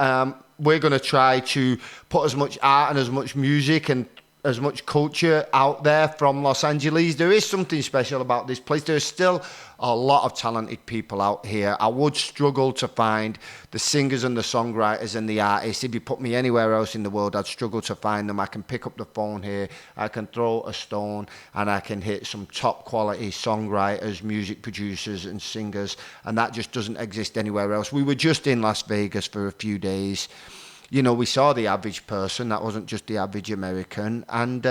we're going to try to put as much art and as much music and as much culture out there from Los Angeles. There is something special about this place. There's still a lot of talented people out here. I would struggle to find the singers and the songwriters and the artists. If you put me anywhere else in the world, I'd struggle to find them. I can pick up the phone here, I can throw a stone, and I can hit some top quality songwriters, music producers and singers, and that just doesn't exist anywhere else. We were just in Las Vegas for a few days. You know, we saw the average person. That wasn't just the average American. And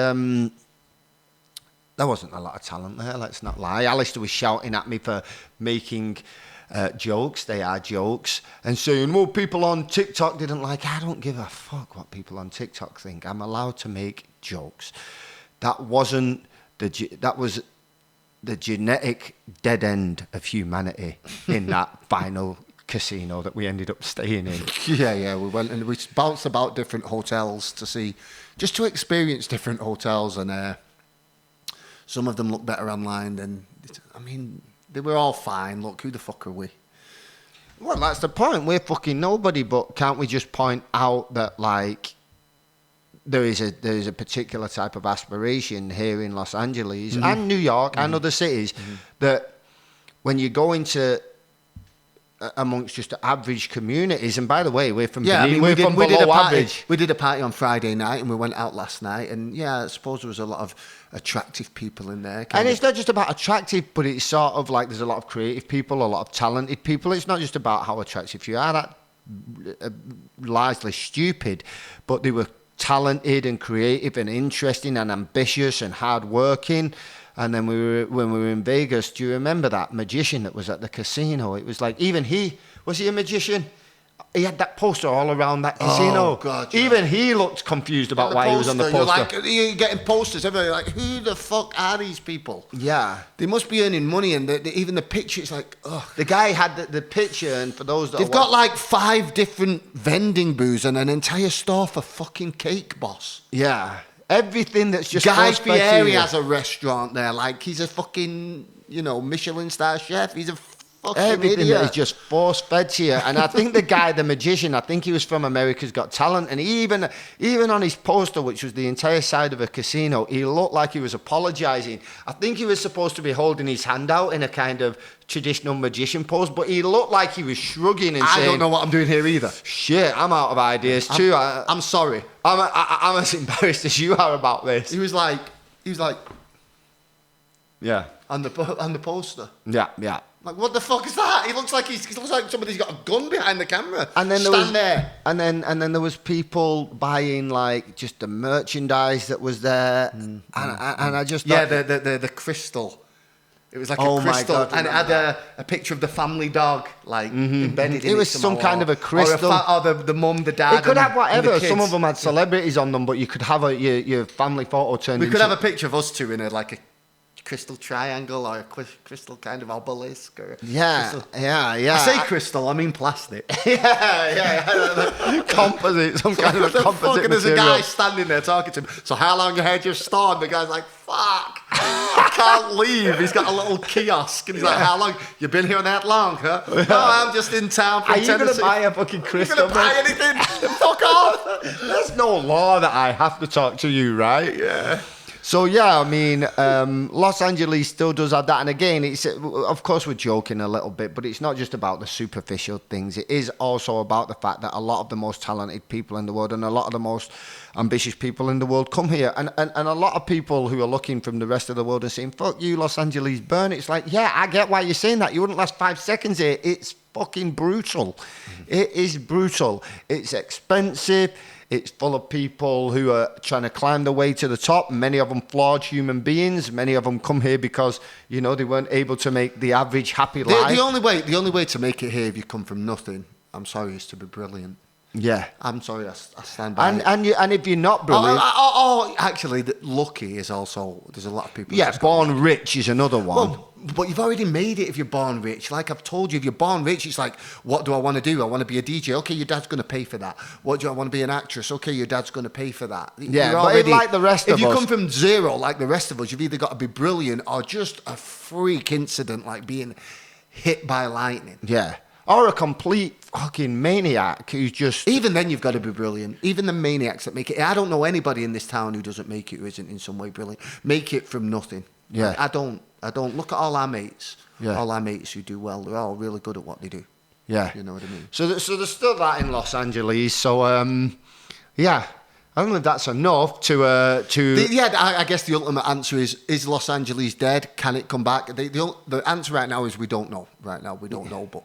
there wasn't a lot of talent there, let's not lie. Alistair was shouting at me for making jokes. They are jokes. And saying, well, people on TikTok didn't like. I don't give a fuck what people on TikTok think. I'm allowed to make jokes. That wasn't that was the genetic dead end of humanity in that final casino that we ended up staying in. Yeah, we went and we bounced about different hotels just to experience different hotels, and some of them look better online than, I mean, they were all fine. Look, who the fuck are we? Well, that's the point. We're fucking nobody, but can't we just point out that, like, there is a particular type of aspiration here in Los Angeles and New York and other cities that when you go into amongst just average communities, and by the way, we're from below average. We did a party on Friday night, and we went out last night, and I suppose there was a lot of attractive people in there. And it's not just about attractive, but it's sort of like there's a lot of creative people, a lot of talented people. It's not just about how attractive you are. That largely stupid, but they were talented and creative and interesting and ambitious and hardworking. And then when we were in Vegas, do you remember that magician that was at the casino? It was like, was he a magician? He had that poster all around that casino. Oh, God, yeah. Even he looked confused about why he was on the poster. You're getting posters everywhere. Like, who the fuck are these people? Yeah. They must be earning money, and even the picture, it's like, ugh. The guy had the picture, and for those that They've got like 5 different vending booths and an entire store for fucking Cake Boss. Yeah. Everything that's just... Guy Fieri has a restaurant there. Like, he's a fucking, Michelin star chef. He's a fucking everything idiot. that is just force-fed to you. And I think the guy, the magician, I think he was from America's Got Talent. And even on his poster, which was the entire side of a casino, he looked like he was apologising. I think he was supposed to be holding his hand out in a kind of traditional magician pose, but he looked like he was shrugging and saying... I don't know what I'm doing here either. Shit, I'm out of ideas too. I'm sorry. I'm as embarrassed as you are about this. He was like... Yeah. On the poster. Yeah, yeah. Like, what the fuck is that? He looks like somebody's got a gun behind the camera. And then there. And then there was people buying like just the merchandise that was there, and I just thought, the crystal. It was like a crystal, and it had a picture of the family dog like embedded in it. It was some kind of a crystal, or the mum, the dad. It could have whatever. The some of them had celebrities on them, but you could have your family photo turned. We could have a picture of us two in a crystal triangle or a crystal kind of obelisk. Or yeah. I say crystal, I mean plastic. yeah. Composite, some kind of a composite There's material. a guy standing there talking to him. So how long you had your store? And the guy's like, fuck, I can't leave. He's got a little kiosk. And he's like, how long? You been here that long, huh? No, I'm just in town from Tennessee. Are you going to buy a fucking crystal? Are you going to buy anything? Fuck off. There's no law that I have to talk to you, right? Yeah. So yeah, I mean, Los Angeles still does have that, and again, it's of course we're joking a little bit, but it's not just about the superficial things. It is also about the fact that a lot of the most talented people in the world and a lot of the most ambitious people in the world come here, and a lot of people who are looking from the rest of the world and saying, "Fuck you, Los Angeles, burn!" It's like, yeah, I get why you're saying that. You wouldn't last 5 seconds here. It's fucking brutal. Mm-hmm. It is brutal. It's expensive. It's full of people who are trying to climb their way to the top. Many of them flawed human beings. Many of them come here because, they weren't able to make the average happy life. The only way to make it here if you come from nothing, I'm sorry, is to be brilliant. Yeah. I'm sorry, I stand by it. And if you're not brilliant... Actually, lucky is also... There's a lot of people... Yeah, born rich is another one. Well, but you've already made it if you're born rich. Like I've told you, if you're born rich, it's like, what do I want to do? I want to be a DJ. Okay, your dad's going to pay for that. What do I want to be an actress? Okay, your dad's going to pay for that. Yeah, but like the rest of us... If you come from zero, like the rest of us, you've either got to be brilliant or just a freak incident, like being hit by lightning. Yeah. Or a complete fucking maniac who's just... Even then, you've got to be brilliant. Even the maniacs that make it... I don't know anybody in this town who doesn't make it, who isn't in some way brilliant. Make it from nothing. Yeah. Like, I don't. Look at all our mates. Yeah. All our mates who do well. They're all really good at what they do. Yeah. You know what I mean? So there's still that in Los Angeles. So, yeah. I don't know if that's enough to... I guess the ultimate answer is Los Angeles dead? Can it come back? The answer right now is we don't know. Right now, we don't know, but...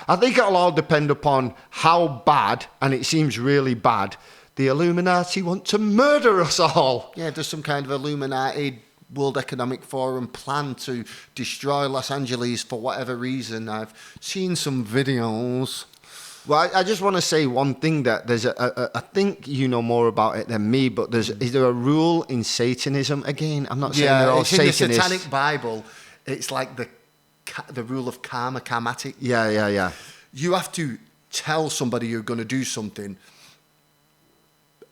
I think it'll all depend upon how bad, and it seems really bad, the Illuminati want to murder us all. Yeah, there's some kind of Illuminati World Economic Forum plan to destroy Los Angeles for whatever reason. I've seen some videos. Well, I just want to say one thing, that there's I think you know more about it than me, but is there a rule in Satanism? Again, I'm not saying they're all Satanists. In the Satanic Bible, it's like the rule of karmatic. Yeah. You have to tell somebody you're going to do something,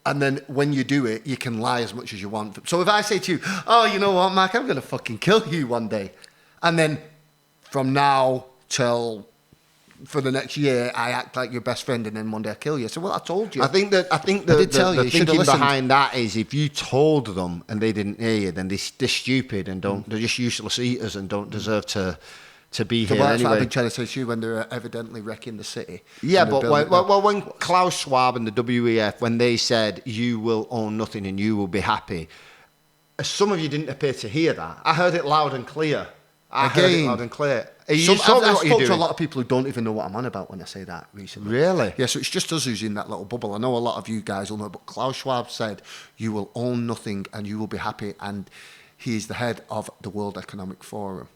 and then when you do it, you can lie as much as you want. So if I say to you, oh, you know what, Mark, I'm going to fucking kill you one day, and then from now till for the next year, I act like your best friend, and then one day I kill you. So, well, I told you. I think the thinking behind that is if you told them and they didn't hear you, then they're stupid and they're just useless eaters and don't deserve to be here That's anyway. what I've been trying to say to you when they're evidently wrecking the city. Yeah, but when Klaus Schwab and the WEF, when they said you will own nothing and you will be happy, some of you didn't appear to hear that. I heard it loud and clear. You I've what you're spoke to a doing? lot of people who don't even know what I'm on about when I say that recently. Really? Yeah, so it's just us who's in that little bubble. I know a lot of you guys will know, but Klaus Schwab said, you will own nothing and you will be happy. And he is the head of the World Economic Forum.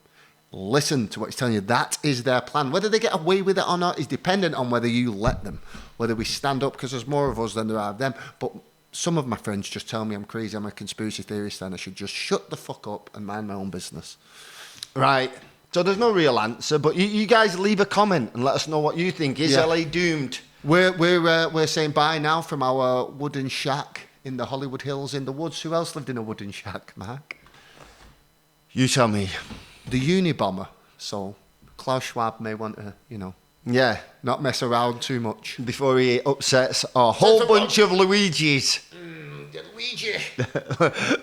Listen to what he's telling you. That is their plan. Whether they get away with it or not is dependent on whether you let them, whether we stand up, because there's more of us than there are of them. But some of my friends just tell me I'm crazy, I'm a conspiracy theorist, and I should just shut the fuck up and mind my own business. Right. So there's no real answer, but you guys leave a comment and let us know what you think. Is LA doomed? We're saying bye now from our wooden shack in the Hollywood Hills in the woods. Who else lived in a wooden shack, Mark? You tell me. The Unabomber. So Klaus Schwab may want to, Yeah. not mess around too much. Before he upsets a whole bunch of Luigis. Luigi.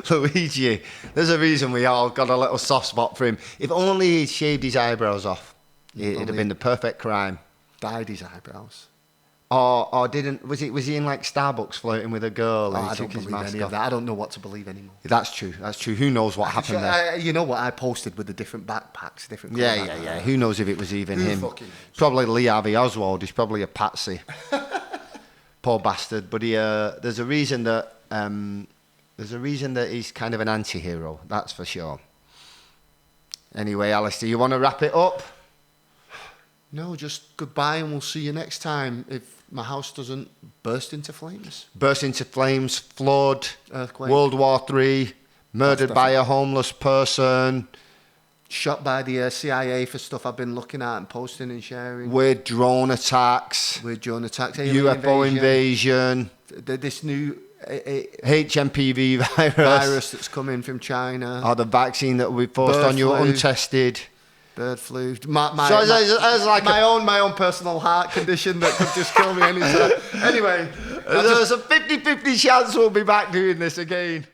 Luigi. There's a reason we all got a little soft spot for him. If only he'd shaved his eyebrows off, it'd have been the perfect crime. Dyed his eyebrows. Or didn't? Was he in like Starbucks flirting with a girl and I he don't took his believe mask any off? of that. I don't know what to believe anymore. That's true. Who knows what happened there? You know what I posted with the different backpacks, different. Yeah. Who knows if it was even Who him? fucking knows? Probably Lee Harvey Oswald. He's probably a patsy. Poor bastard. But there's a reason that he's kind of an anti-hero. That's for sure. Anyway, Alistair, you want to wrap it up? No, just goodbye, and we'll see you next time. If my house doesn't burst into flames, Flood, earthquake, World War III, murdered by a homeless person. shot by the CIA for stuff I've been looking at and posting and sharing. Weird drone attacks. Weird drone attacks. Alien UFO invasion. This new HMPV virus that's coming from China. Or the vaccine that we forced Bird on you flu. Untested. Bird flu. So it's like my own personal heart condition that could just kill me anytime. Anyway, there's a 50-50 chance we'll be back doing this again.